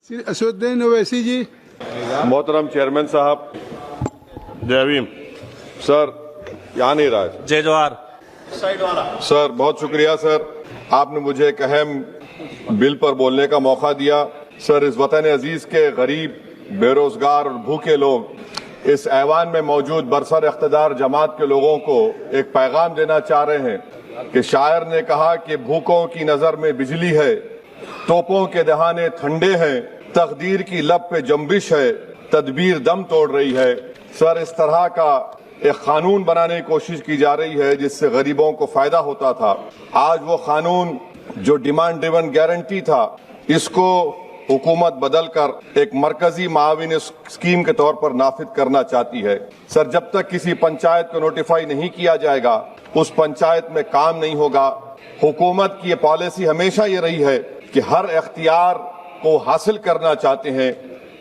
اسدالدین اویسی جی. محترم چیئرمین صاحب جیویم سر یہاں نہیں رہا ہے. جے جوہر. سر بہت شکریہ سر، آپ نے مجھے ایک اہم بل پر بولنے کا موقع دیا. سر اس وطن عزیز کے غریب، بے روزگار اور بھوکے لوگ اس ایوان میں موجود برسر اقتدار جماعت کے لوگوں کو ایک پیغام دینا چاہ رہے ہیں کہ شاعر نے کہا کہ بھوکوں کی نظر میں بجلی ہے، توپوں کے دہانے ٹھنڈے ہیں، تقدیر کی لب پہ جنبش ہے، تدبیر دم توڑ رہی ہے. سر اس طرح کا ایک قانون بنانے کی کوشش کی جا رہی ہے جس سے غریبوں کو فائدہ ہوتا تھا. آج وہ قانون جو ڈیمانڈ ڈریون گارنٹی تھا، اس کو حکومت بدل کر ایک مرکزی معاون اسکیم کے طور پر نافذ کرنا چاہتی ہے. سر جب تک کسی پنچایت کو نوٹیفائی نہیں کیا جائے گا اس پنچایت میں کام نہیں ہوگا. حکومت کی یہ پالیسی ہمیشہ یہ رہی ہے کہ ہر اختیار کو حاصل کرنا چاہتے ہیں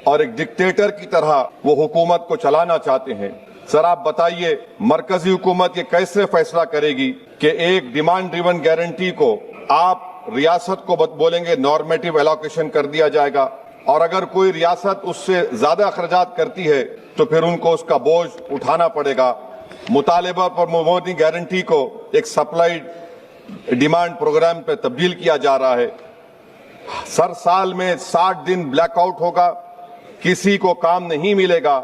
اور ایک ڈکٹیٹر کی طرح وہ حکومت کو چلانا چاہتے ہیں. سر آپ بتائیے مرکزی حکومت یہ کیسے فیصلہ کرے گی کہ ایک ڈیمانڈ ڈریون گارنٹی کو آپ ریاست کو بولیں گے نارمیٹیو ایلوکیشن کر دیا جائے گا، اور اگر کوئی ریاست اس سے زیادہ اخراجات کرتی ہے تو پھر ان کو اس کا بوجھ اٹھانا پڑے گا. مطالبہ پر مبنی گارنٹی کو ایک سپلائی ڈیمانڈ پروگرام پہ تبدیل کیا جا رہا ہے. سر سال میں 60 دن بلیک آؤٹ ہوگا، کسی کو کام نہیں ملے گا.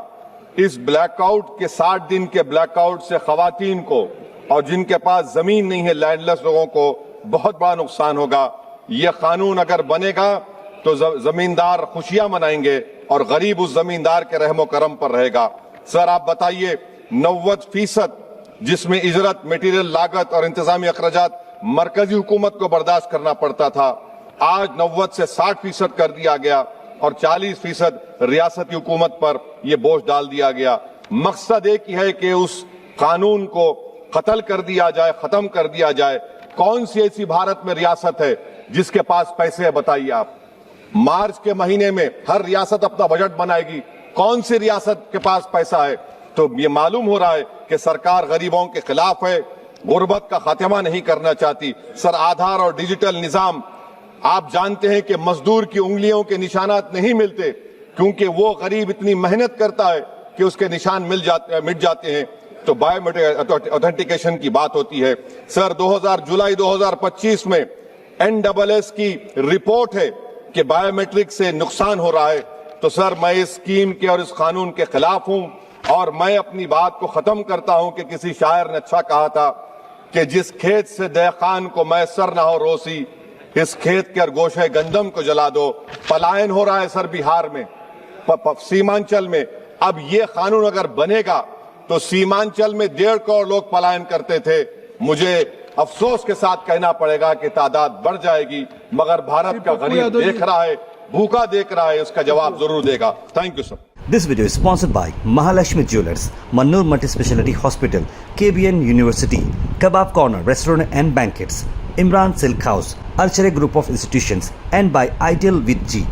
اس بلیک آؤٹ کے 60 دن کے بلیک آؤٹ سے خواتین کو اور جن کے پاس زمین نہیں ہے لینڈ لیس لوگوں کو بہت بڑا نقصان ہوگا. یہ قانون اگر بنے گا تو زمیندار خوشیاں منائیں گے اور غریب اس زمیندار کے رحم و کرم پر رہے گا. سر آپ بتائیے 90% جس میں اجرت، میٹیریل لاگت اور انتظامی اخراجات مرکزی حکومت کو برداشت کرنا پڑتا تھا، آج 90 سے 60% کر دیا گیا اور 40% ریاستی حکومت پر یہ بوجھ ڈال دیا گیا. مقصد ایک ہی ہے کہ اس قانون کو قتل کر دیا جائے، ختم کر دیا جائے. کون سی ایسی بھارت میں ریاست ہے جس کے پاس پیسے ہے بتائیے آپ؟ مارچ کے مہینے میں ہر ریاست اپنا بجٹ بنائے گی، کون سی ریاست کے پاس پیسہ ہے؟ تو یہ معلوم ہو رہا ہے کہ سرکار غریبوں کے خلاف ہے، غربت کا خاتمہ نہیں کرنا چاہتی. سر آدھار اور ڈیجیٹل نظام، آپ جانتے ہیں کہ مزدور کی انگلیوں کے نشانات نہیں ملتے کیونکہ وہ غریب اتنی محنت کرتا ہے کہ اس کے نشان مٹ جاتے ہیں. تو بایو میٹرک اوتھینٹیکیشن کی بات ہوتی ہے. سر جولائی 2025 میں NSS کی رپورٹ ہے کہ بایو میٹرک سے نقصان ہو رہا ہے. تو سر میں اس اسکیم کے اور اس قانون کے خلاف ہوں، اور میں اپنی بات کو ختم کرتا ہوں کہ کسی شاعر نے اچھا کہا تھا کہ جس کھیت سے دہقان کو میسر نہ ہو روسی، اس کھیت کے گوشے گندم کو جلا دو. پلائن ہو رہا ہے سر بہار میں، سیمانچل میں. اب یہ قانون اگر بنے گا تو سیمانچل میں 1.5 کروڑ لوگ پلائن کرتے تھے. مجھے افسوس کے ساتھ کہنا پڑے گا کہ تعداد بڑھ جائے گی، مگر بھارت کا غریب دیکھ رہا ہے، بھوکا دیکھ رہا ہے، اس کا جواب ضرور دے گا. Thank you sir. This video is sponsored by Mahalakshmi Jewelers, Mannur Multi-Speciality Hospital, KBN University, Kebab Corner Restaurant and Banquets, Imran Silk House, Archery Group of Institutions, and by Ideal with G.